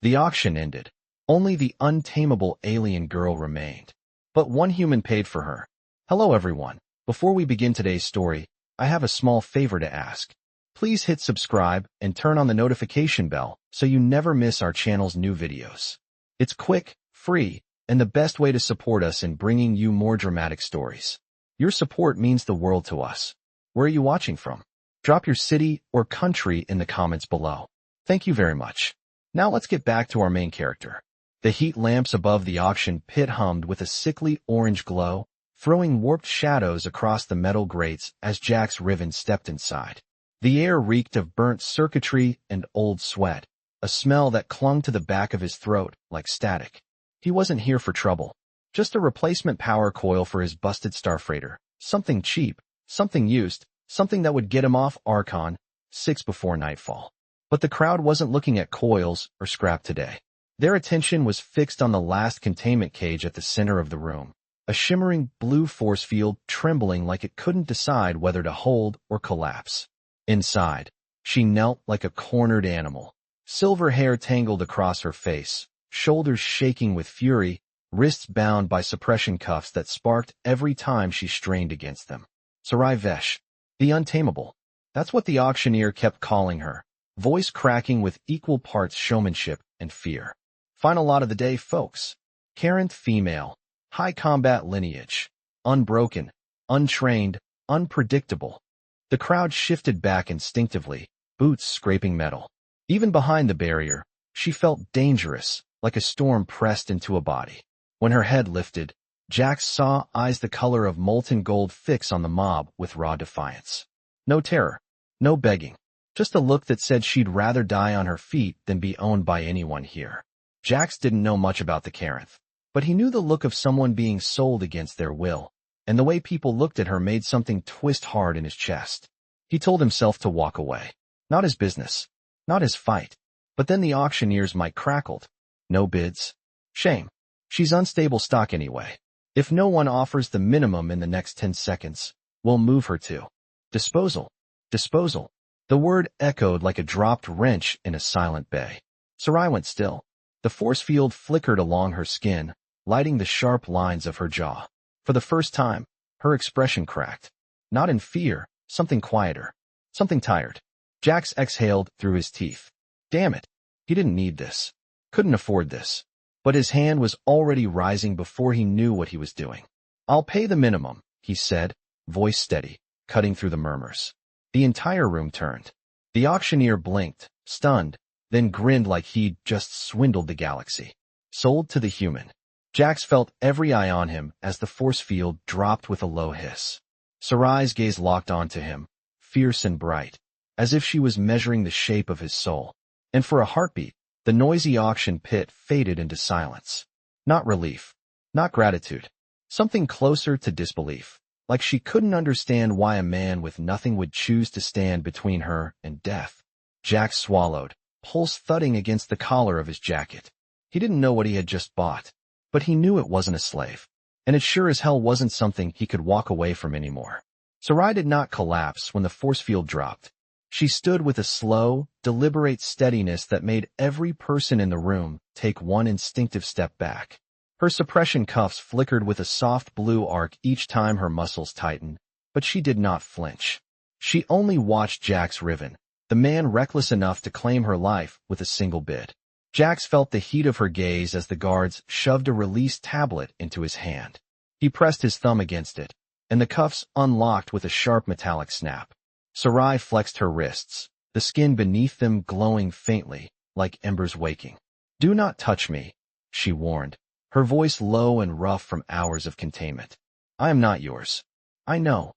The auction ended. Only the untamable alien girl remained. But one human paid for her. Hello everyone. Before we begin today's story, I have a small favor to ask. Please hit subscribe and turn on the notification bell so you never miss our channel's new videos. It's quick, free, and the best way to support us in bringing you more dramatic stories. Your support means the world to us. Where are you watching from? Drop your city or country in the comments below. Thank you very much. Now let's get back to our main character. The heat lamps above the auction pit hummed with a sickly orange glow, throwing warped shadows across the metal grates as Jax Riven stepped inside. The air reeked of burnt circuitry and old sweat, a smell that clung to the back of his throat like static. He wasn't here for trouble. Just a replacement power coil for his busted starfreighter. Something cheap, something used, something that would get him off Archon 6 before nightfall. But the crowd wasn't looking at coils or scrap today. Their attention was fixed on the last containment cage at the center of the room, a shimmering blue force field trembling like it couldn't decide whether to hold or collapse. Inside, she knelt like a cornered animal, silver hair tangled across her face, shoulders shaking with fury, wrists bound by suppression cuffs that sparked every time she strained against them. Serai Vesh, the Untamable. That's what the auctioneer kept calling her, voice cracking with equal parts showmanship and fear. Final lot of the day, folks. Current female, high combat lineage, unbroken, untrained, unpredictable. The crowd shifted back instinctively, boots scraping metal. Even behind the barrier, she felt dangerous, like a storm pressed into a body. When her head lifted, Jax saw eyes the color of molten gold fix on the mob with raw defiance. No terror, no begging, just a look that said she'd rather die on her feet than be owned by anyone here. Jax didn't know much about the Carinth, but he knew the look of someone being sold against their will, and the way people looked at her made something twist hard in his chest. He told himself to walk away. Not his business, not his fight. But then the auctioneer's mic crackled. No bids. Shame. She's unstable stock anyway. If no one offers the minimum in the next 10 seconds, we'll move her to disposal. Disposal. The word echoed like a dropped wrench in a silent bay. Serai went still. The force field flickered along her skin, lighting the sharp lines of her jaw. For the first time, her expression cracked. Not in fear, something quieter, something tired. Jax exhaled through his teeth. Damn it. He didn't need this. Couldn't afford this. But his hand was already rising before he knew what he was doing. I'll pay the minimum, he said, voice steady, cutting through the murmurs. The entire room turned. The auctioneer blinked, stunned, then grinned like he'd just swindled the galaxy. Sold to the human. Jax felt every eye on him as the force field dropped with a low hiss. Serai's gaze locked onto him, fierce and bright, as if she was measuring the shape of his soul. And for a heartbeat, the noisy auction pit faded into silence. Not relief, not gratitude. Something closer to disbelief, like she couldn't understand why a man with nothing would choose to stand between her and death. Jax swallowed, pulse thudding against the collar of his jacket. He didn't know what he had just bought, but he knew it wasn't a slave, and it sure as hell wasn't something he could walk away from anymore. Serai did not collapse when the force field dropped. She stood with a slow, deliberate steadiness that made every person in the room take one instinctive step back. Her suppression cuffs flickered with a soft blue arc each time her muscles tightened, but she did not flinch. She only watched Jax Riven, the man reckless enough to claim her life with a single bid. Jax felt the heat of her gaze as the guards shoved a release tablet into his hand. He pressed his thumb against it, and the cuffs unlocked with a sharp metallic snap. Serai flexed her wrists, the skin beneath them glowing faintly, like embers waking. Do not touch me, she warned, her voice low and rough from hours of containment. I am not yours. I know,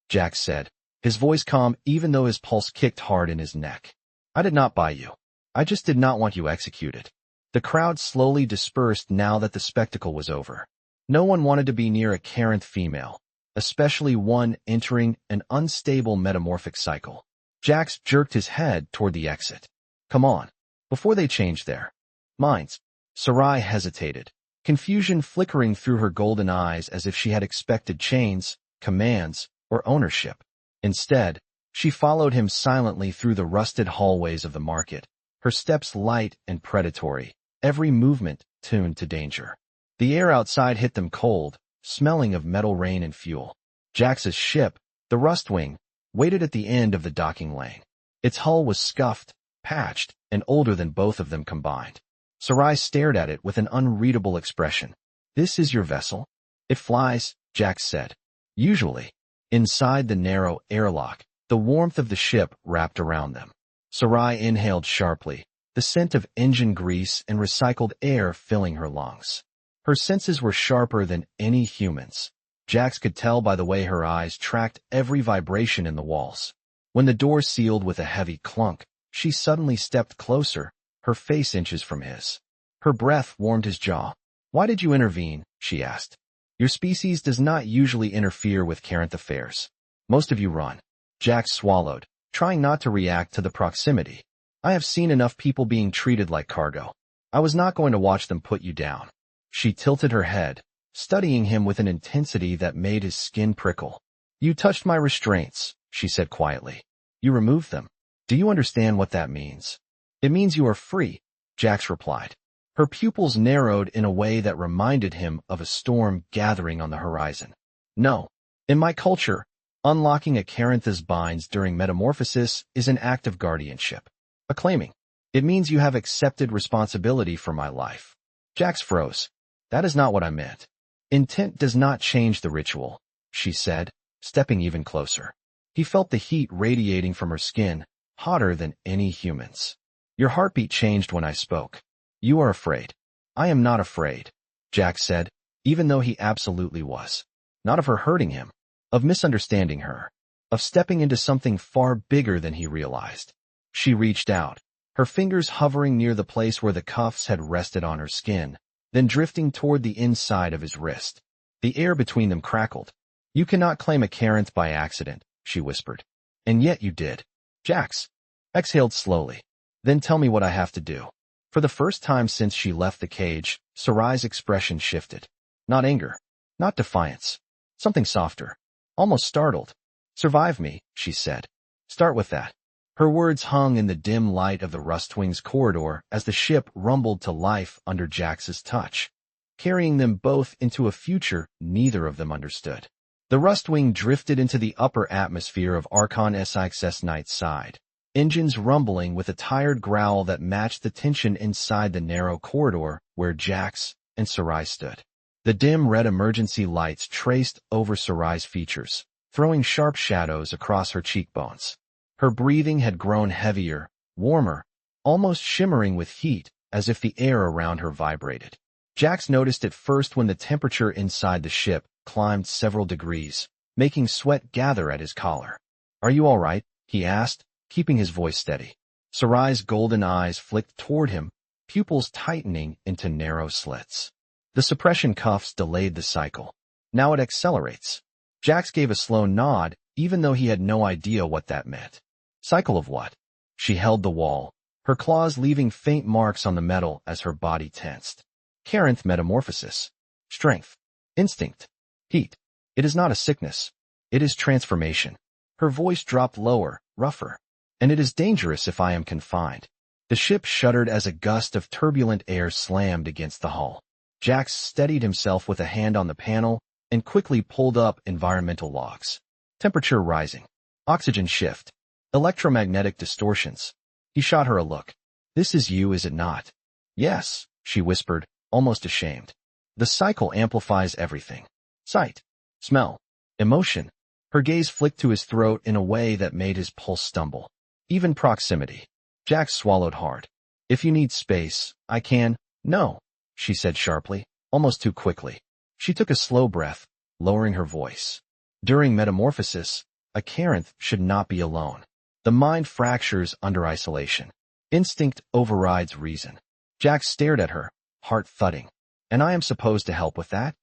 Jax said, his voice calm even though his pulse kicked hard in his neck. I did not buy you. I just did not want you executed. The crowd slowly dispersed now that the spectacle was over. No one wanted to be near a Carinth female, especially one entering an unstable metamorphic cycle. Jax jerked his head toward the exit. Come on, before they change their minds. Serai hesitated, confusion flickering through her golden eyes as if she had expected chains, commands, or ownership. Instead, she followed him silently through the rusted hallways of the market, her steps light and predatory, every movement tuned to danger. The air outside hit them cold, smelling of metal rain and fuel. Jax's ship, the Rustwing, waited at the end of the docking lane. Its hull was scuffed, patched, and older than both of them combined. Serai stared at it with an unreadable expression. "This is your vessel?" "It flies," Jax said. "Usually." Inside the narrow airlock, the warmth of the ship wrapped around them. Serai inhaled sharply, the scent of engine grease and recycled air filling her lungs. Her senses were sharper than any human's. Jax could tell by the way her eyes tracked every vibration in the walls. When the door sealed with a heavy clunk, she suddenly stepped closer, her face inches from his. Her breath warmed his jaw. "Why did you intervene?" she asked. "Your species does not usually interfere with Karenth affairs. Most of you run." Jax swallowed, trying not to react to the proximity. "I have seen enough people being treated like cargo. I was not going to watch them put you down." She tilted her head, studying him with an intensity that made his skin prickle. "You touched my restraints," she said quietly. "You removed them. Do you understand what that means?" "It means you are free," Jax replied. Her pupils narrowed in a way that reminded him of a storm gathering on the horizon. "No. In my culture, unlocking a Karentha's binds during metamorphosis is an act of guardianship. A claiming. It means you have accepted responsibility for my life." Jax froze. "That is not what I meant." "Intent does not change the ritual," she said, stepping even closer. He felt the heat radiating from her skin, hotter than any human's. "Your heartbeat changed when I spoke. You are afraid." "I am not afraid," Jax said, even though he absolutely was. Not of her hurting him, of misunderstanding her, of stepping into something far bigger than he realized. She reached out, her fingers hovering near the place where the cuffs had rested on her skin, then drifting toward the inside of his wrist. The air between them crackled. "You cannot claim a Karenth by accident," she whispered. "And yet you did." Jax exhaled slowly. "Then tell me what I have to do." For the first time since she left the cage, Serai's expression shifted. Not anger, not defiance. Something softer, almost startled. "Survive me," she said. "Start with that." Her words hung in the dim light of the Rustwing's corridor as the ship rumbled to life under Jax's touch, carrying them both into a future neither of them understood. The Rustwing drifted into the upper atmosphere of Archon Six's night side, engines rumbling with a tired growl that matched the tension inside the narrow corridor where Jax and Serai stood. The dim red emergency lights traced over Serai's features, throwing sharp shadows across her cheekbones. Her breathing had grown heavier, warmer, almost shimmering with heat, as if the air around her vibrated. Jax noticed it first when the temperature inside the ship climbed several degrees, making sweat gather at his collar. "Are you all right?" he asked, keeping his voice steady. Serai's golden eyes flicked toward him, pupils tightening into narrow slits. The suppression cuffs delayed the cycle. Now it accelerates. Jax gave a slow nod, even though he had no idea what that meant. Cycle of what? She held the wall, her claws leaving faint marks on the metal as her body tensed. Karenth metamorphosis. Strength. Instinct. Heat. It is not a sickness. It is transformation. Her voice dropped lower, rougher. "And it is dangerous if I am confined." The ship shuddered as a gust of turbulent air slammed against the hull. Jax steadied himself with a hand on the panel and quickly pulled up environmental logs. Temperature rising. Oxygen shift. Electromagnetic distortions. He shot her a look. "This is you, is it not?" "Yes," she whispered, almost ashamed. "The cycle amplifies everything. Sight, smell, emotion." Her gaze flicked to his throat in a way that made his pulse stumble. Even proximity. Jax swallowed hard. "If you need space, I can—" "No," she said sharply, almost too quickly. She took a slow breath, lowering her voice. During metamorphosis, a Karenth should not be alone. The mind fractures under isolation. Instinct overrides reason. Jax stared at her, heart thudding. "And I am supposed to help with that?"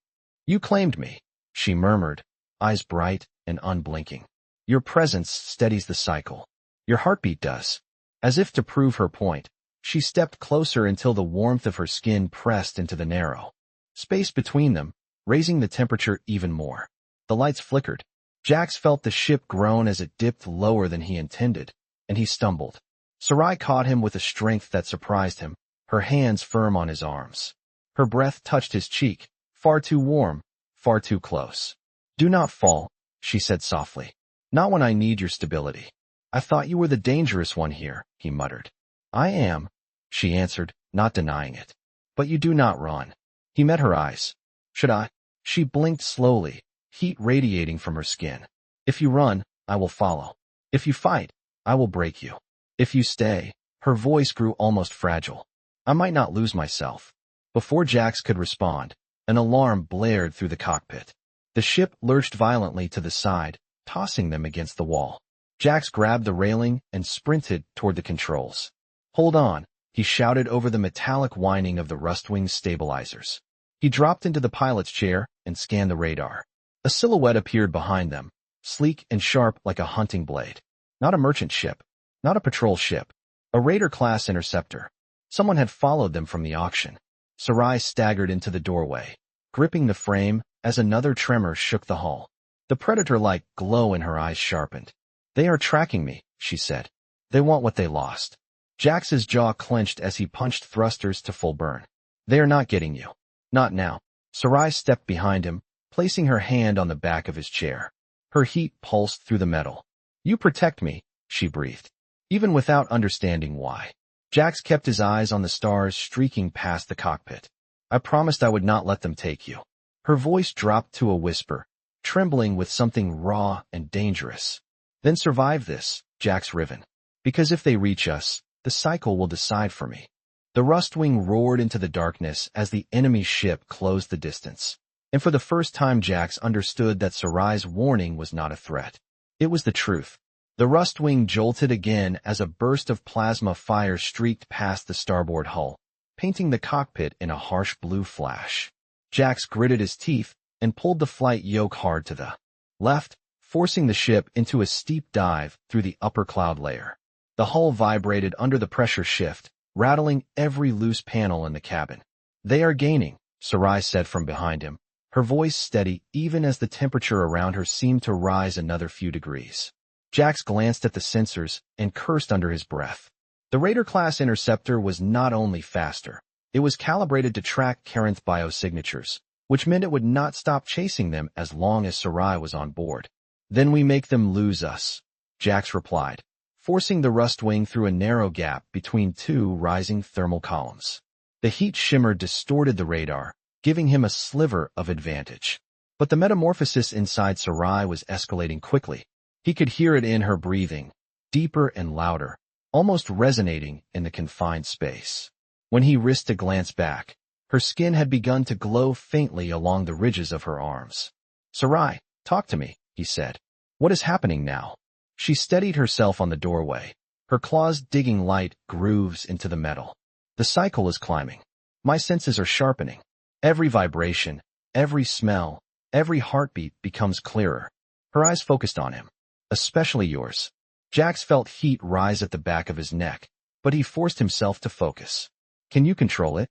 "You claimed me," she murmured, eyes bright and unblinking. "Your presence steadies the cycle. Your heartbeat does." As if to prove her point, she stepped closer until the warmth of her skin pressed into the narrow space between them, raising the temperature even more. The lights flickered. Jax felt the ship groan as it dipped lower than he intended, and he stumbled. Serai caught him with a strength that surprised him, her hands firm on his arms. Her breath touched his cheek, far too warm, far too close. "Do not fall," she said softly. "Not when I need your stability." "I thought you were the dangerous one here," he muttered. "I am," she answered, not denying it. "But you do not run." He met her eyes. "Should I?" She blinked slowly, heat radiating from her skin. "If you run, I will follow. If you fight, I will break you. If you stay," her voice grew almost fragile, "I might not lose myself." Before Jax could respond, an alarm blared through the cockpit. The ship lurched violently to the side, tossing them against the wall. Jax grabbed the railing and sprinted toward the controls. "Hold on," he shouted over the metallic whining of the Rustwing's stabilizers. He dropped into the pilot's chair and scanned the radar. A silhouette appeared behind them, sleek and sharp like a hunting blade. Not a merchant ship, not a patrol ship, a raider-class interceptor. Someone had followed them from the auction. Serai staggered into the doorway, gripping the frame as another tremor shook the hull. The predator-like glow in her eyes sharpened. "They are tracking me," she said. "They want what they lost." Jax's jaw clenched as he punched thrusters to full burn. "They are not getting you. Not now." Serai stepped behind him, placing her hand on the back of his chair. Her heat pulsed through the metal. "You protect me," she breathed, even without understanding why. Jax kept his eyes on the stars streaking past the cockpit. "I promised I would not let them take you." Her voice dropped to a whisper, trembling with something raw and dangerous. "Then survive this, Jax Riven. Because if they reach us, the cycle will decide for me." The Rustwing roared into the darkness as the enemy ship closed the distance. And for the first time Jax understood that Serai's warning was not a threat. It was the truth. The Rustwing jolted again as a burst of plasma fire streaked past the starboard hull, painting the cockpit in a harsh blue flash. Jax gritted his teeth and pulled the flight yoke hard to the left, forcing the ship into a steep dive through the upper cloud layer. The hull vibrated under the pressure shift, rattling every loose panel in the cabin. "They are gaining," Serai said from behind him, her voice steady even as the temperature around her seemed to rise another few degrees. Jax glanced at the sensors and cursed under his breath. The Raider-class interceptor was not only faster, it was calibrated to track Karen's biosignatures, which meant it would not stop chasing them as long as Serai was on board. "Then we make them lose us," Jax replied, forcing the Rustwing through a narrow gap between two rising thermal columns. The heat shimmer distorted the radar, giving him a sliver of advantage. But the metamorphosis inside Serai was escalating quickly. He could hear it in her breathing, deeper and louder, almost resonating in the confined space. When he risked a glance back, her skin had begun to glow faintly along the ridges of her arms. "Serai, talk to me," he said. "What is happening now?" She steadied herself on the doorway, her claws digging light grooves into the metal. "The cycle is climbing. My senses are sharpening. Every vibration, every smell, every heartbeat becomes clearer." Her eyes focused on him. "Especially yours." Jax felt heat rise at the back of his neck, but he forced himself to focus. "Can you control it?"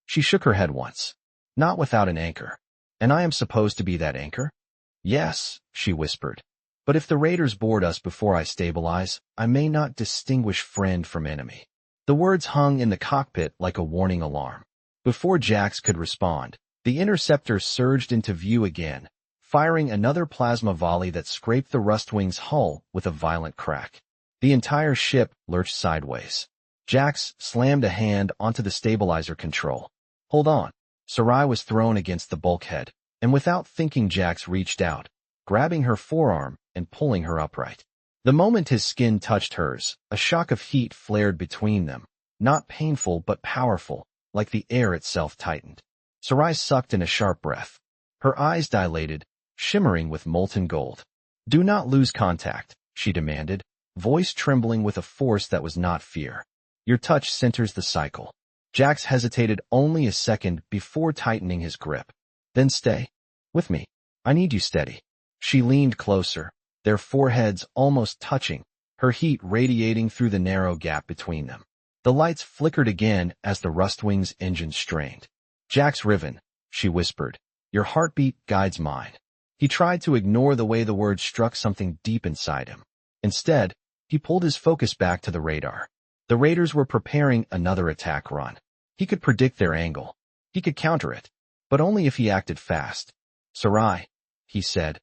She shook her head once. "Not without an anchor. And I am supposed to be that anchor?" "Yes," she whispered. "But if the raiders board us before I stabilize, I may not distinguish friend from enemy." The words hung in the cockpit like a warning alarm. Before Jax could respond, the interceptor surged into view again, firing another plasma volley that scraped the Rustwing's hull with a violent crack. The entire ship lurched sideways. Jax slammed a hand onto the stabilizer control. "Hold on." Serai was thrown against the bulkhead, and without thinking Jax reached out, grabbing her forearm and pulling her upright. The moment his skin touched hers, a shock of heat flared between them, not painful but powerful, like the air itself tightened. Serai sucked in a sharp breath. Her eyes dilated, shimmering with molten gold. "Do not lose contact," she demanded, voice trembling with a force that was not fear. "Your touch centers the cycle." Jax hesitated only a second before tightening his grip. "Then stay with me. I need you steady." She leaned closer, their foreheads almost touching, her heat radiating through the narrow gap between them. The lights flickered again as the Rustwing's engine strained. "Jax Riven," she whispered, "your heartbeat guides mine." He tried to ignore the way the words struck something deep inside him. Instead, he pulled his focus back to the radar. The raiders were preparing another attack run. He could predict their angle. He could counter it, but only if he acted fast. Serai, he said,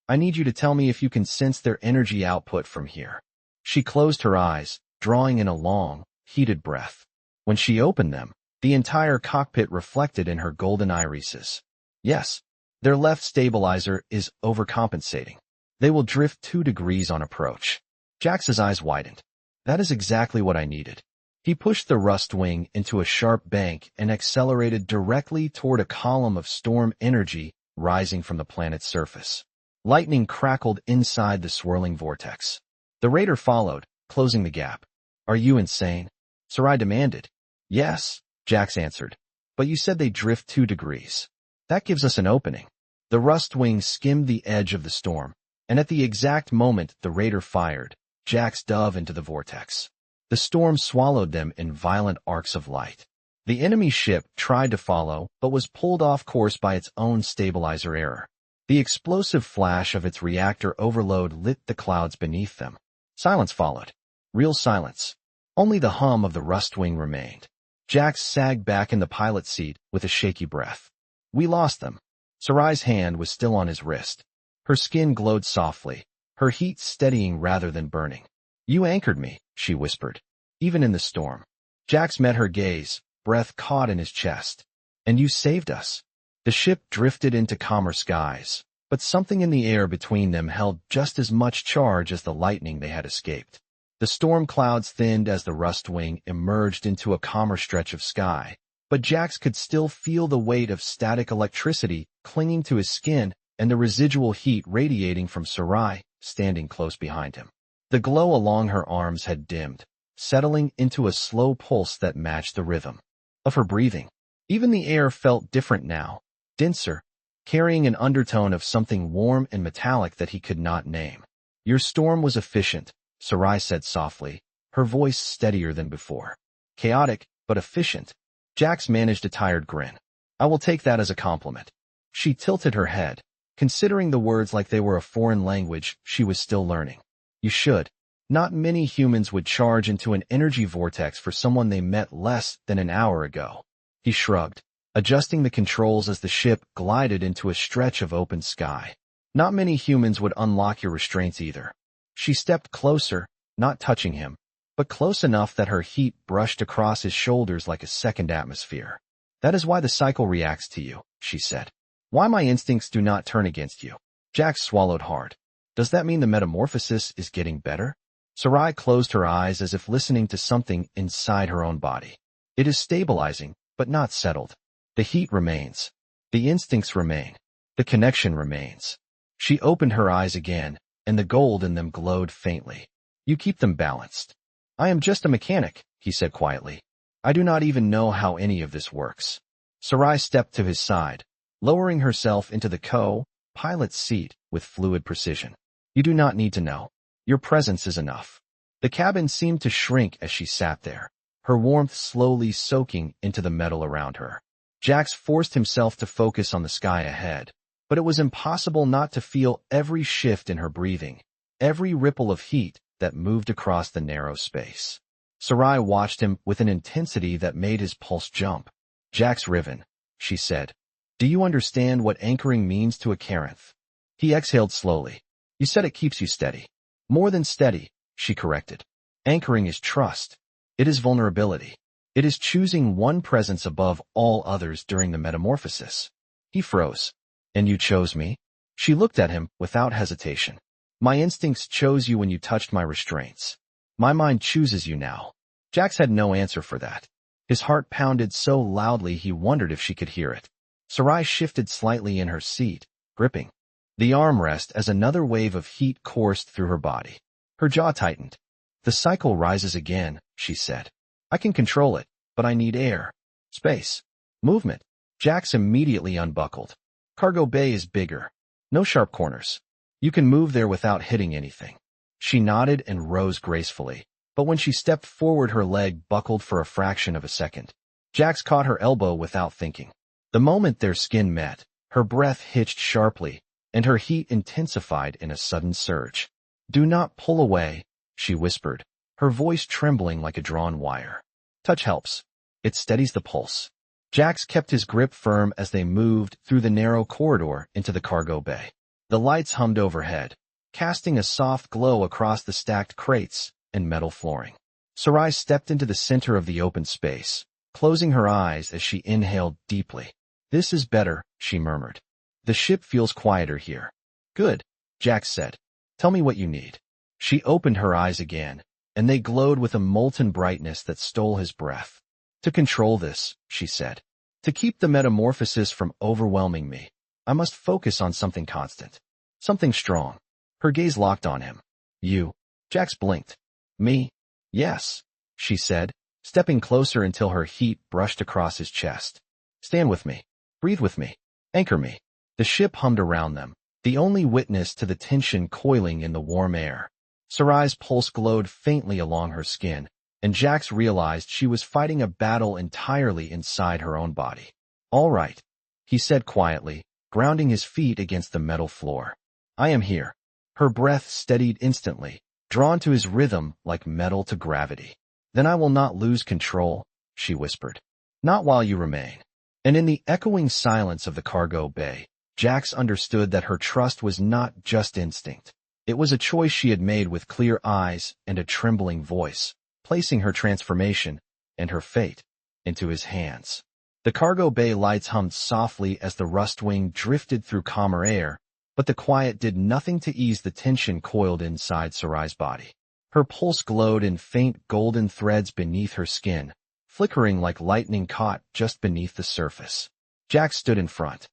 I need you to tell me if you can sense their energy output from here. She closed her eyes, drawing in a long, heated breath. When she opened them, the entire cockpit reflected in her golden irises. Yes, their left stabilizer is overcompensating. They will drift 2 degrees on approach. Jax's eyes widened. That is exactly what I needed. He pushed the rust wing into a sharp bank and accelerated directly toward a column of storm energy rising from the planet's surface. Lightning crackled inside the swirling vortex. The raider followed, closing the gap. Are you insane? Serai demanded. Yes, Jax answered. But you said they drift 2 degrees. That gives us an opening. The rust wing skimmed the edge of the storm, and at the exact moment the raider fired, Jax dove into the vortex. The storm swallowed them in violent arcs of light. The enemy ship tried to follow, but was pulled off course by its own stabilizer error. The explosive flash of its reactor overload lit the clouds beneath them. Silence followed. Real silence. Only the hum of the rust wing remained. Jax sagged back in the pilot's seat with a shaky breath. We lost them. Serai's hand was still on his wrist. Her skin glowed softly, her heat steadying rather than burning. You anchored me, she whispered, even in the storm. Jax met her gaze, breath caught in his chest. And you saved us. The ship drifted into calmer skies, but something in the air between them held just as much charge as the lightning they had escaped. The storm clouds thinned as the rust wing emerged into a calmer stretch of sky, but Jax could still feel the weight of static electricity clinging to his skin and the residual heat radiating from Serai, standing close behind him. The glow along her arms had dimmed, settling into a slow pulse that matched the rhythm of her breathing. Even the air felt different now, denser, carrying an undertone of something warm and metallic that he could not name. Your storm was efficient, Serai said softly, her voice steadier than before. Chaotic, but efficient. Jax managed a tired grin. I will take that as a compliment. She tilted her head, considering the words like they were a foreign language she was still learning. You should. Not many humans would charge into an energy vortex for someone they met less than an hour ago. He shrugged, adjusting the controls as the ship glided into a stretch of open sky. Not many humans would unlock your restraints either. She stepped closer, not touching him, but close enough that her heat brushed across his shoulders like a second atmosphere. That is why the cycle reacts to you, she said. Why my instincts do not turn against you. Jax swallowed hard. Does that mean the metamorphosis is getting better? Serai closed her eyes as if listening to something inside her own body. It is stabilizing, but not settled. The heat remains. The instincts remain. The connection remains. She opened her eyes again, and the gold in them glowed faintly. You keep them balanced. I am just a mechanic, he said quietly. I do not even know how any of this works. Serai stepped to his side, lowering herself into the co-pilot's seat with fluid precision. You do not need to know. Your presence is enough. The cabin seemed to shrink as she sat there, her warmth slowly soaking into the metal around her. Jax forced himself to focus on the sky ahead, but it was impossible not to feel every shift in her breathing, every ripple of heat that moved across the narrow space. Serai watched him with an intensity that made his pulse jump. Jax Riven, she said. Do you understand what anchoring means to a Karenth? He exhaled slowly. You said it keeps you steady. More than steady, she corrected. Anchoring is trust. It is vulnerability. It is choosing one presence above all others during the metamorphosis. He froze. And you chose me? She looked at him without hesitation. My instincts chose you when you touched my restraints. My mind chooses you now. Jax had no answer for that. His heart pounded so loudly he wondered if she could hear it. Serai shifted slightly in her seat, gripping the armrest as another wave of heat coursed through her body. Her jaw tightened. The cycle rises again, she said. I can control it, but I need air, space, movement. Jax immediately unbuckled. Cargo bay is bigger. No sharp corners. You can move there without hitting anything. She nodded and rose gracefully, but when she stepped forward her leg buckled for a fraction of a second. Jax caught her elbow without thinking. The moment their skin met, her breath hitched sharply, and her heat intensified in a sudden surge. Do not pull away, she whispered, her voice trembling like a drawn wire. Touch helps. It steadies the pulse. Jax kept his grip firm as they moved through the narrow corridor into the cargo bay. The lights hummed overhead, casting a soft glow across the stacked crates and metal flooring. Serai stepped into the center of the open space, closing her eyes as she inhaled deeply. "This is better," she murmured. "The ship feels quieter here." "Good," Jax said. "Tell me what you need." She opened her eyes again, and they glowed with a molten brightness that stole his breath. "To control this," she said, "to keep the metamorphosis from overwhelming me, I must focus on something constant. Something strong." Her gaze locked on him. "You?" Jax blinked. "Me? Yes," she said, stepping closer until her heat brushed across his chest. "Stand with me. Breathe with me. Anchor me." The ship hummed around them, the only witness to the tension coiling in the warm air. Serai's pulse glowed faintly along her skin, and Jax realized she was fighting a battle entirely inside her own body. "All right," he said quietly, grounding his feet against the metal floor. "I am here." Her breath steadied instantly, drawn to his rhythm like metal to gravity. "Then I will not lose control," she whispered. "Not while you remain." And in the echoing silence of the cargo bay, Jax understood that her trust was not just instinct. It was a choice she had made with clear eyes and a trembling voice, placing her transformation and her fate into his hands. The cargo bay lights hummed softly as the Rustwing drifted through calmer air, but the quiet did nothing to ease the tension coiled inside Serai's body. Her pulse glowed in faint golden threads beneath her skin, flickering like lightning caught just beneath the surface. Jax stood in front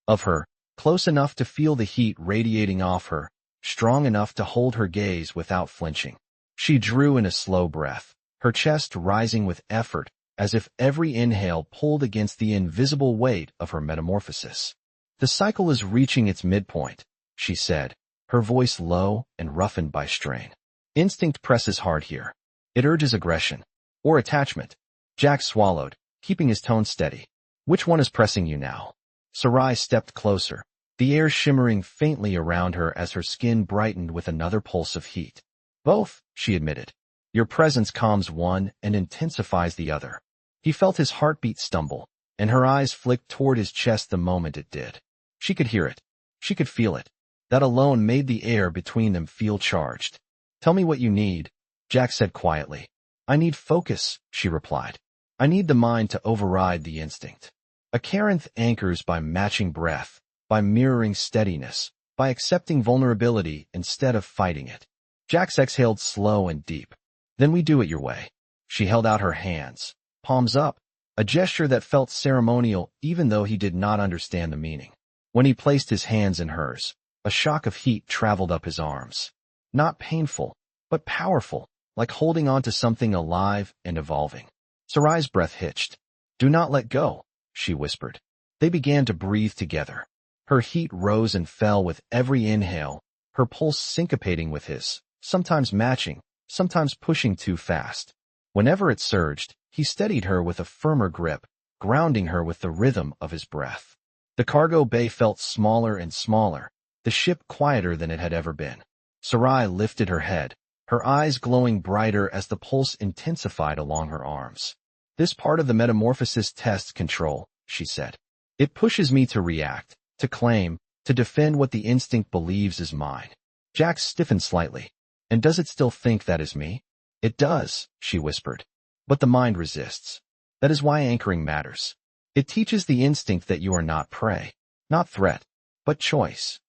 of her, close enough to feel the heat radiating off her, strong enough to hold her gaze without flinching. She drew in a slow breath, her chest rising with effort, as if every inhale pulled against the invisible weight of her metamorphosis. "The cycle is reaching its midpoint," she said, her voice low and roughened by strain. "Instinct presses hard here. It urges aggression. Or attachment." Jax swallowed, keeping his tone steady. "Which one is pressing you now?" Serai stepped closer, the air shimmering faintly around her as her skin brightened with another pulse of heat. "Both," she admitted. "Your presence calms one and intensifies the other." He felt his heartbeat stumble, and her eyes flicked toward his chest the moment it did. She could hear it. She could feel it. That alone made the air between them feel charged. "Tell me what you need," Jax said quietly. "I need focus," she replied. "I need the mind to override the instinct." A Carinth anchors by matching breath, by mirroring steadiness, by accepting vulnerability instead of fighting it. Jax exhaled slow and deep. "Then we do it your way." She held out her hands, palms up, a gesture that felt ceremonial even though he did not understand the meaning. When he placed his hands in hers, a shock of heat traveled up his arms. Not painful, but powerful, like holding on to something alive and evolving. Serai's breath hitched. "Do not let go," she whispered. They began to breathe together. Her heat rose and fell with every inhale, her pulse syncopating with his, sometimes matching, sometimes pushing too fast. Whenever it surged, he steadied her with a firmer grip, grounding her with the rhythm of his breath. The cargo bay felt smaller and smaller, the ship quieter than it had ever been. Serai lifted her head, her eyes glowing brighter as the pulse intensified along her arms. "This part of the metamorphosis tests control," she said. "It pushes me to react, to claim, to defend what the instinct believes is mine." Jax stiffened slightly. "And does it still think that is me?" "It does," she whispered. "But the mind resists. That is why anchoring matters. It teaches the instinct that you are not prey, not threat, but choice."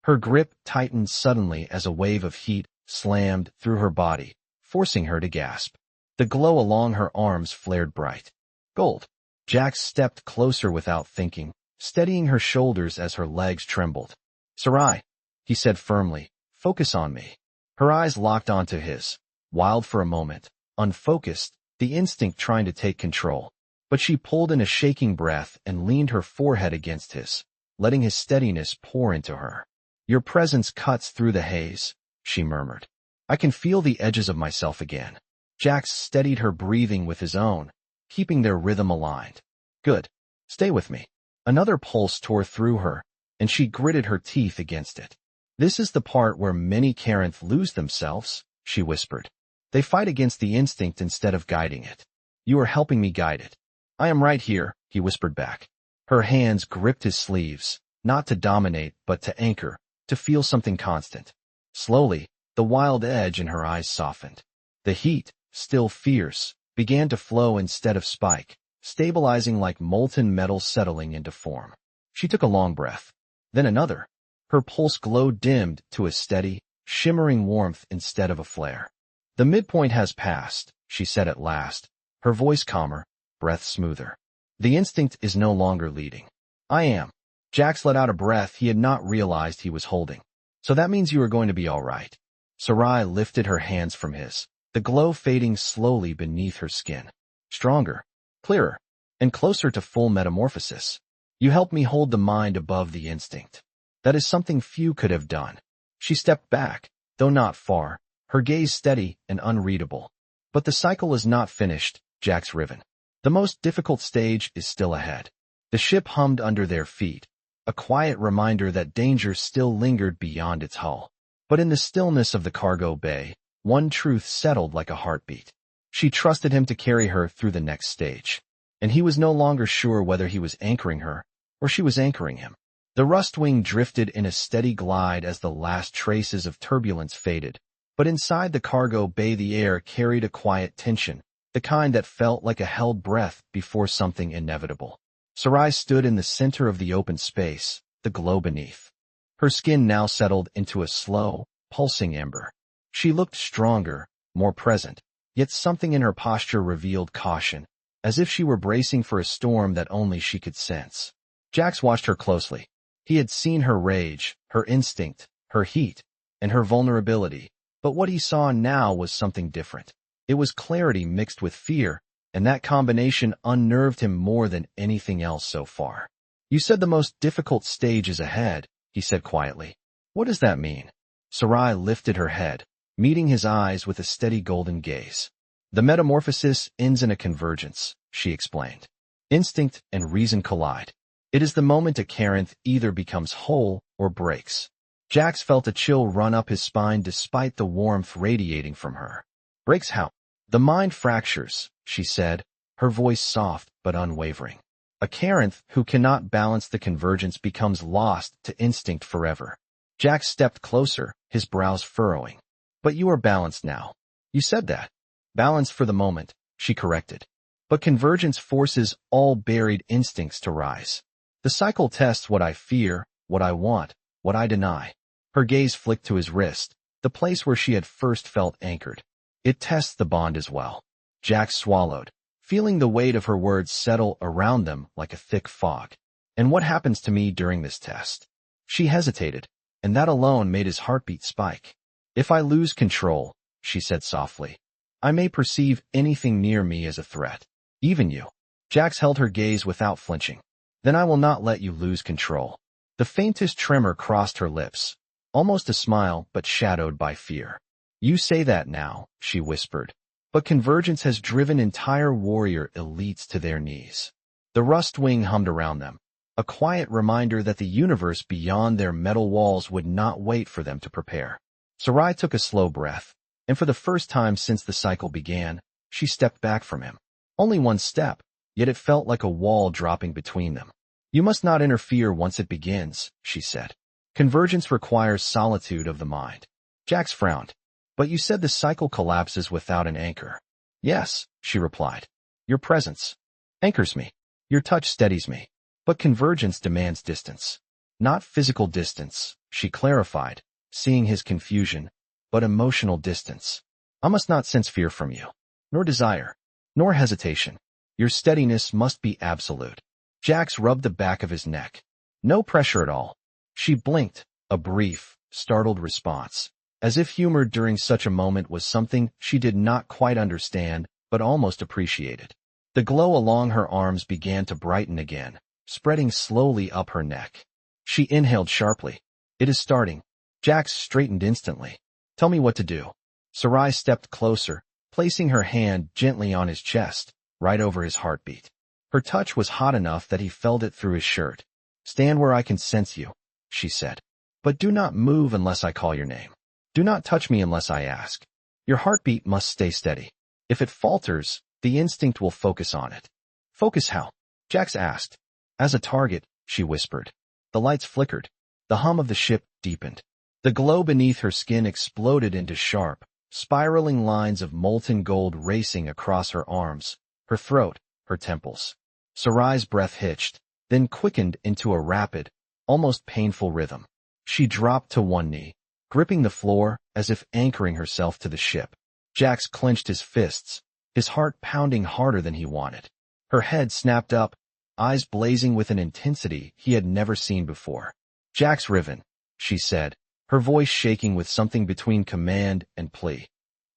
Her grip tightened suddenly as a wave of heat slammed through her body, forcing her to gasp. The glow along her arms flared bright. "Gold." Jax stepped closer without thinking, steadying her shoulders as her legs trembled. "Serai," he said firmly, "focus on me." Her eyes locked onto his, wild for a moment, unfocused, the instinct trying to take control. But she pulled in a shaking breath and leaned her forehead against his, letting his steadiness pour into her. "Your presence cuts through the haze," she murmured. "I can feel the edges of myself again." Jax steadied her breathing with his own, keeping their rhythm aligned. "Good. Stay with me." Another pulse tore through her, and she gritted her teeth against it. "This is the part where many Carinth lose themselves," she whispered. They fight against the instinct instead of guiding it. You are helping me guide it. I am right here, he whispered back. Her hands gripped his sleeves, not to dominate but to anchor, to feel something constant. Slowly, the wild edge in her eyes softened. The heat, still fierce, began to flow instead of spike, stabilizing like molten metal settling into form. She took a long breath. Then another. Her pulse glow dimmed to a steady, shimmering warmth instead of a flare. The midpoint has passed, she said at last, her voice calmer, breath smoother. The instinct is no longer leading. I am. Jax let out a breath he had not realized he was holding. So that means you are going to be all right. Serai lifted her hands from his, the glow fading slowly beneath her skin. Stronger, clearer, and closer to full metamorphosis. You helped me hold the mind above the instinct. That is something few could have done. She stepped back, though not far, her gaze steady and unreadable. But the cycle is not finished, Jax Riven. The most difficult stage is still ahead. The ship hummed under their feet, a quiet reminder that danger still lingered beyond its hull. But in the stillness of the cargo bay, one truth settled like a heartbeat. She trusted him to carry her through the next stage. And he was no longer sure whether he was anchoring her, or she was anchoring him. The Rustwing drifted in a steady glide as the last traces of turbulence faded. But inside the cargo bay the air carried a quiet tension, the kind that felt like a held breath before something inevitable. Serai stood in the center of the open space, the glow beneath. Her skin now settled into a slow, pulsing ember. She looked stronger, more present, yet something in her posture revealed caution, as if she were bracing for a storm that only she could sense. Jax watched her closely. He had seen her rage, her instinct, her heat, and her vulnerability, but what he saw now was something different. It was clarity mixed with fear, and that combination unnerved him more than anything else so far. You said the most difficult stage is ahead, he said quietly. What does that mean? Serai lifted her head, meeting his eyes with a steady golden gaze. The metamorphosis ends in a convergence, she explained. Instinct and reason collide. It is the moment a Carinth either becomes whole or breaks. Jax felt a chill run up his spine despite the warmth radiating from her. Breaks how? The mind fractures, she said, her voice soft but unwavering. A Carinth who cannot balance the convergence becomes lost to instinct forever. Jax stepped closer, his brows furrowing. But you are balanced now. You said that. Balanced for the moment, she corrected. But convergence forces all buried instincts to rise. The cycle tests what I fear, what I want, what I deny. Her gaze flicked to his wrist, the place where she had first felt anchored. It tests the bond as well. Jax swallowed, feeling the weight of her words settle around them like a thick fog. And what happens to me during this test? She hesitated, and that alone made his heartbeat spike. If I lose control, she said softly, I may perceive anything near me as a threat. Even you. Jax held her gaze without flinching. Then I will not let you lose control. The faintest tremor crossed her lips, almost a smile but shadowed by fear. You say that now, she whispered, but convergence has driven entire warrior elites to their knees. The Rustwing hummed around them, a quiet reminder that the universe beyond their metal walls would not wait for them to prepare. Serai took a slow breath, and for the first time since the cycle began, she stepped back from him. Only one step, yet it felt like a wall dropping between them. You must not interfere once it begins, she said. Convergence requires solitude of the mind. Jax frowned. But you said the cycle collapses without an anchor. Yes, she replied. Your presence anchors me. Your touch steadies me. But convergence demands distance. Not physical distance, she clarified, seeing his confusion, but emotional distance. I must not sense fear from you, nor desire, nor hesitation. Your steadiness must be absolute. Jax rubbed the back of his neck. No pressure at all. She blinked, a brief, startled response, as if humor during such a moment was something she did not quite understand, but almost appreciated. The glow along her arms began to brighten again, spreading slowly up her neck. She inhaled sharply. It is starting. Jax straightened instantly. Tell me what to do. Serai stepped closer, placing her hand gently on his chest, right over his heartbeat. Her touch was hot enough that he felt it through his shirt. Stand where I can sense you, she said. But do not move unless I call your name. Do not touch me unless I ask. Your heartbeat must stay steady. If it falters, the instinct will focus on it. Focus how? Jax asked. As a target, she whispered. The lights flickered. The hum of the ship deepened. The glow beneath her skin exploded into sharp, spiraling lines of molten gold racing across her arms, her throat, her temples. Serai's breath hitched, then quickened into a rapid, almost painful rhythm. She dropped to one knee, gripping the floor as if anchoring herself to the ship. Jax clenched his fists, his heart pounding harder than he wanted. Her head snapped up, eyes blazing with an intensity he had never seen before. Jax Riven, she said, her voice shaking with something between command and plea.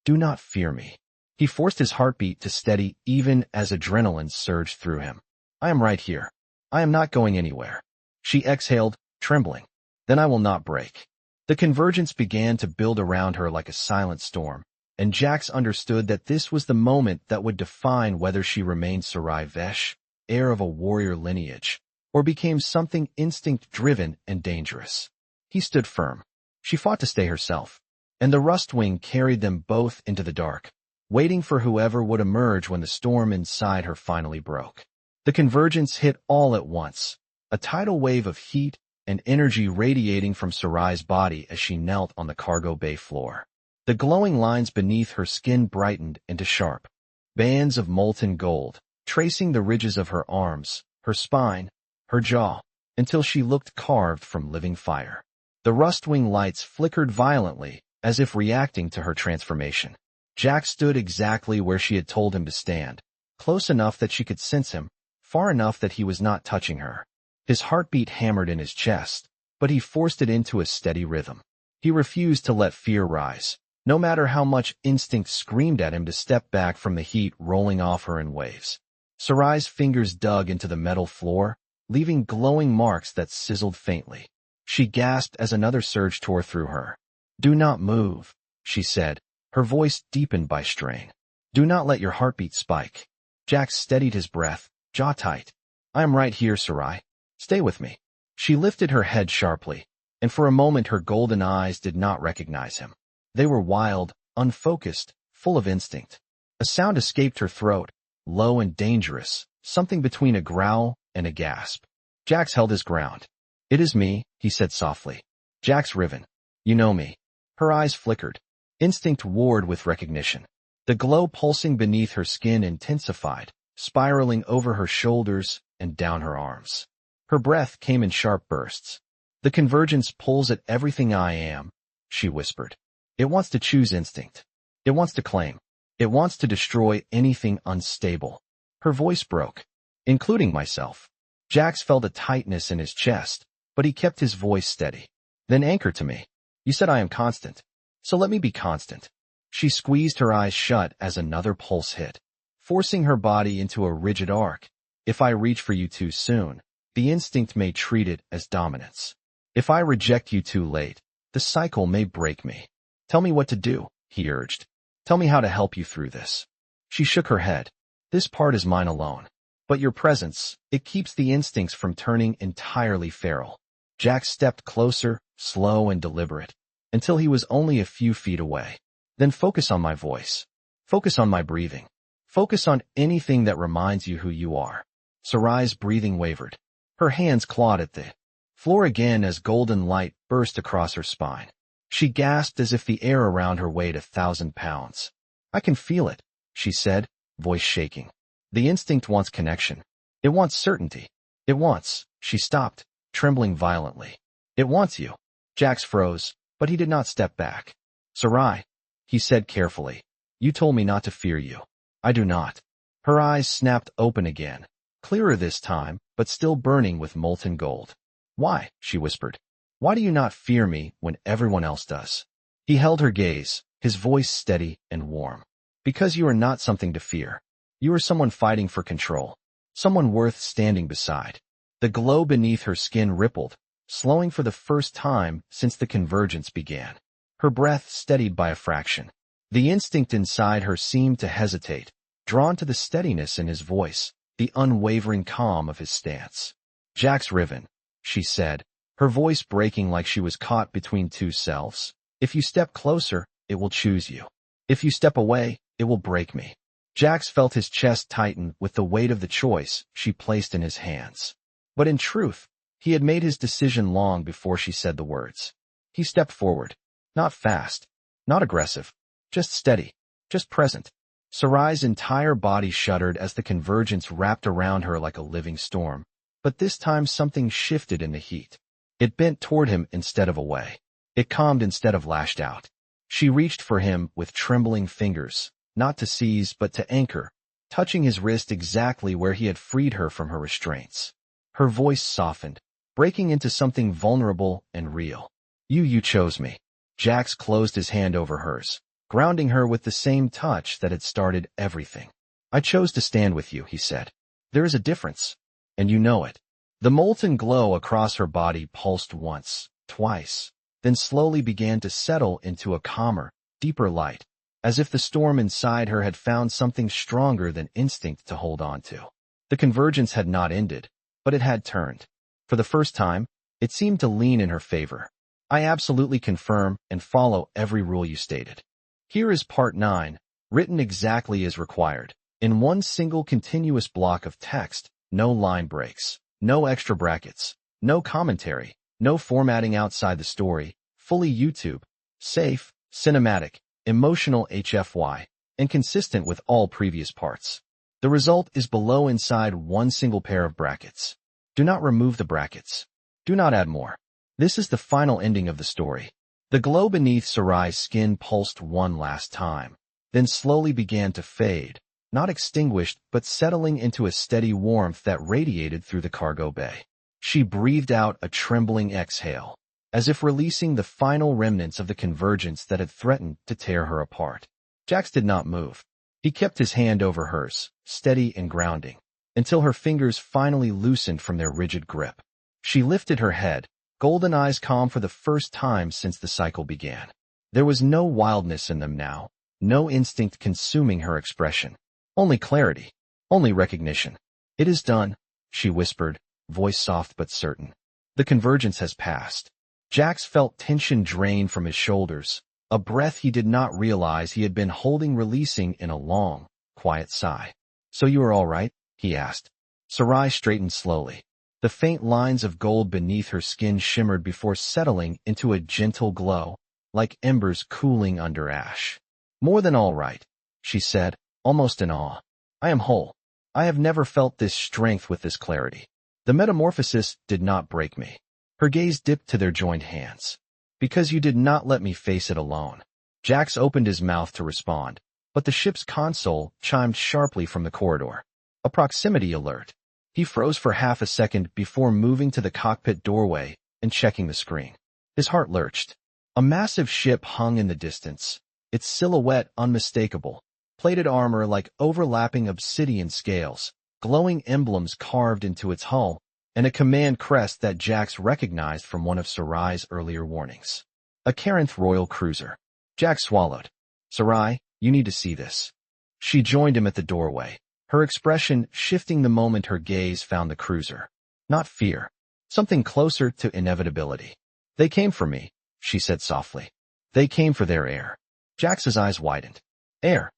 Do not fear me. He forced his heartbeat to steady even as adrenaline surged through him. I am right here. I am not going anywhere. She exhaled, trembling. Then I will not break. The convergence began to build around her like a silent storm, and Jax understood that this was the moment that would define whether she remained Serai Vesh, heir of a warrior lineage, or became something instinct-driven and dangerous. He stood firm. She fought to stay herself, and the Rustwing carried them both into the dark, waiting for whoever would emerge when the storm inside her finally broke. The convergence hit all at once, a tidal wave of heat and energy radiating from Serai's body as she knelt on the cargo bay floor. The glowing lines beneath her skin brightened into sharp bands of molten gold, tracing the ridges of her arms, her spine, her jaw, until she looked carved from living fire. The Rustwing lights flickered violently, as if reacting to her transformation. Jax stood exactly where she had told him to stand, close enough that she could sense him, far enough that he was not touching her. His heartbeat hammered in his chest, but he forced it into a steady rhythm. He refused to let fear rise, no matter how much instinct screamed at him to step back from the heat rolling off her in waves. Serai's fingers dug into the metal floor, leaving glowing marks that sizzled faintly. She gasped as another surge tore through her. Do not move, she said, her voice deepened by strain. Do not let your heartbeat spike. Jax steadied his breath, jaw tight. I am right here, Serai. Stay with me. She lifted her head sharply, and for a moment her golden eyes did not recognize him. They were wild, unfocused, full of instinct. A sound escaped her throat, low and dangerous, something between a growl and a gasp. Jax held his ground. It is me, he said softly. Jax Riven. You know me. Her eyes flickered. Instinct warred with recognition. The glow pulsing beneath her skin intensified, spiraling over her shoulders and down her arms. Her breath came in sharp bursts. The convergence pulls at everything I am, she whispered. It wants to choose instinct. It wants to claim. It wants to destroy anything unstable. Her voice broke, including myself. Jax felt a tightness in his chest, but he kept his voice steady. Then anchor to me. You said I am constant. So let me be constant. She squeezed her eyes shut as another pulse hit, forcing her body into a rigid arc. If I reach for you too soon, the instinct may treat it as dominance. If I reject you too late, the cycle may break me. Tell me what to do, he urged. Tell me how to help you through this. She shook her head. This part is mine alone. But your presence, it keeps the instincts from turning entirely feral. Jax stepped closer, slow and deliberate, until he was only a few feet away. Then focus on my voice. Focus on my breathing. Focus on anything that reminds you who you are. Serai's breathing wavered. Her hands clawed at the floor again as golden light burst across her spine. She gasped as if the air around her weighed 1,000 pounds. I can feel it, she said, voice shaking. The instinct wants connection. It wants certainty. It wants. She stopped, trembling violently. It wants you. Jax froze, but he did not step back. Serai, he said carefully. You told me not to fear you. I do not. Her eyes snapped open again, clearer this time, but still burning with molten gold. Why? She whispered. Why do you not fear me when everyone else does? He held her gaze, his voice steady and warm. Because you are not something to fear. You are someone fighting for control. Someone worth standing beside. The glow beneath her skin rippled, slowing for the first time since the convergence began. Her breath steadied by a fraction. The instinct inside her seemed to hesitate, drawn to the steadiness in his voice, the unwavering calm of his stance. Jax Riven, she said, her voice breaking like she was caught between two selves. If you step closer, it will choose you. If you step away, it will break me. Jax felt his chest tighten with the weight of the choice she placed in his hands. But in truth, he had made his decision long before she said the words. He stepped forward. Not fast, not aggressive, just steady, just present. Serai's entire body shuddered as the convergence wrapped around her like a living storm. But this time something shifted in the heat. It bent toward him instead of away. It calmed instead of lashed out. She reached for him with trembling fingers, not to seize but to anchor, touching his wrist exactly where he had freed her from her restraints. Her voice softened, breaking into something vulnerable and real. You chose me. Jax closed his hand over hers, grounding her with the same touch that had started everything. I chose to stand with you, he said. There is a difference, and you know it. The molten glow across her body pulsed once, twice, then slowly began to settle into a calmer, deeper light, as if the storm inside her had found something stronger than instinct to hold on to. The convergence had not ended, but it had turned. For the first time, it seemed to lean in her favor. I absolutely confirm and follow every rule you stated. Here is part 9, written exactly as required, in one single continuous block of text, no line breaks, no extra brackets, no commentary, no formatting outside the story, fully YouTube, safe, cinematic, emotional HFY, and consistent with all previous parts. The result is below inside one single pair of brackets. Do not remove the brackets. Do not add more. This is the final ending of the story. The glow beneath Serai's skin pulsed one last time, then slowly began to fade, not extinguished but settling into a steady warmth that radiated through the cargo bay. She breathed out a trembling exhale, as if releasing the final remnants of the convergence that had threatened to tear her apart. Jax did not move. He kept his hand over hers, steady and grounding, until her fingers finally loosened from their rigid grip. She lifted her head, golden eyes calm for the first time since the cycle began. There was no wildness in them now, no instinct consuming her expression. Only clarity, only recognition. It is done, she whispered, voice soft but certain. The convergence has passed. Jax felt tension drain from his shoulders, a breath he did not realize he had been holding releasing in a long, quiet sigh. So you are all right? He asked. Serai straightened slowly. The faint lines of gold beneath her skin shimmered before settling into a gentle glow, like embers cooling under ash. More than all right, she said, almost in awe. I am whole. I have never felt this strength with this clarity. The metamorphosis did not break me. Her gaze dipped to their joined hands. Because you did not let me face it alone. Jax opened his mouth to respond, but the ship's console chimed sharply from the corridor. A proximity alert. He froze for half a second before moving to the cockpit doorway and checking the screen. His heart lurched. A massive ship hung in the distance, its silhouette unmistakable, plated armor like overlapping obsidian scales, glowing emblems carved into its hull, and a command crest that Jax recognized from one of Serai's earlier warnings. A Carinth royal cruiser. Jax swallowed. Serai, you need to see this. She joined him at the doorway, her expression shifting the moment her gaze found the cruiser. Not fear. Something closer to inevitability. They came for me, she said softly. They came for their heir. Jax's eyes widened. Heir.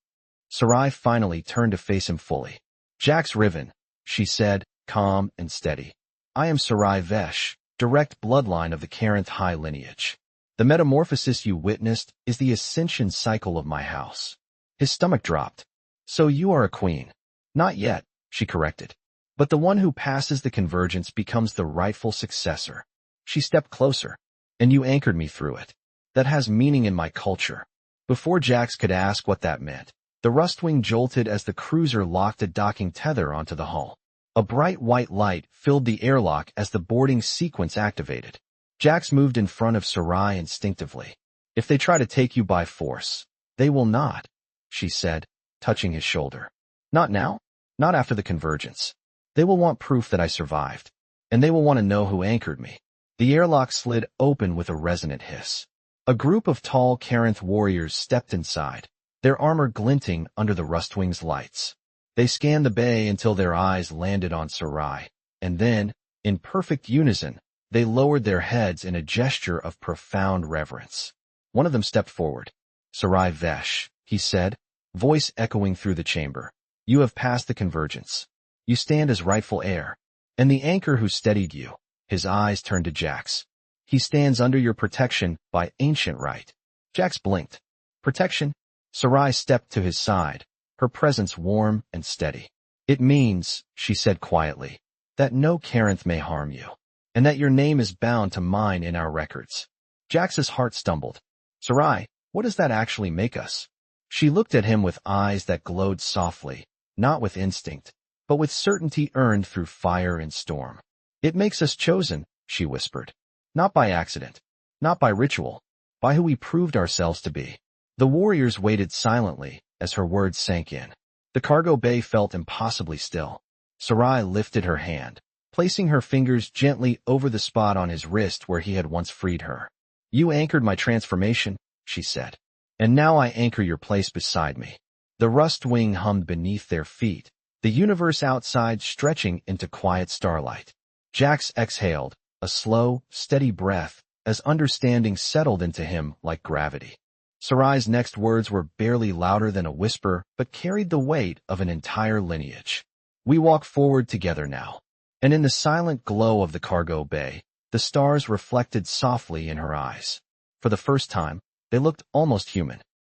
Serai finally turned to face him fully. Jax Riven, she said, calm and steady. I am Serai Vesh, direct bloodline of the Carinth high lineage. The metamorphosis you witnessed is the ascension cycle of my house. His stomach dropped. So you are a queen. Not yet, she corrected. But the one who passes the convergence becomes the rightful successor. She stepped closer. And you anchored me through it. That has meaning in my culture. Before Jax could ask what that meant, the Rustwing jolted as the cruiser locked a docking tether onto the hull. A bright white light filled the airlock as the boarding sequence activated. Jax moved in front of Serai instinctively. If they try to take you by force, they will not, she said, touching his shoulder. Not now, not after the convergence. They will want proof that I survived, and they will want to know who anchored me. The airlock slid open with a resonant hiss. A group of tall Carinth warriors stepped inside, their armor glinting under the Rustwing's lights. They scanned the bay until their eyes landed on Serai, and then, in perfect unison, they lowered their heads in a gesture of profound reverence. One of them stepped forward. Serai Vesh, he said, voice echoing through the chamber. You have passed the convergence. You stand as rightful heir. And the anchor who steadied you. His eyes turned to Jax. He stands under your protection by ancient right. Jax blinked. Protection? Serai stepped to his side, her presence warm and steady. It means, she said quietly, that no Karenth may harm you, and that your name is bound to mine in our records. Jax's heart stumbled. Serai, what does that actually make us? She looked at him with eyes that glowed softly, not with instinct, but with certainty earned through fire and storm. It makes us chosen, she whispered. Not by accident, not by ritual, by who we proved ourselves to be. The warriors waited silently as her words sank in. The cargo bay felt impossibly still. Serai lifted her hand, placing her fingers gently over the spot on his wrist where he had once freed her. You anchored my transformation, she said. And now I anchor your place beside me. The rust wing hummed beneath their feet, the universe outside stretching into quiet starlight. Jax exhaled, a slow, steady breath, as understanding settled into him like gravity. Serai's next words were barely louder than a whisper, but carried the weight of an entire lineage. We walk forward together now. And in the silent glow of the cargo bay, the stars reflected softly in her eyes. For the first time, they looked almost human.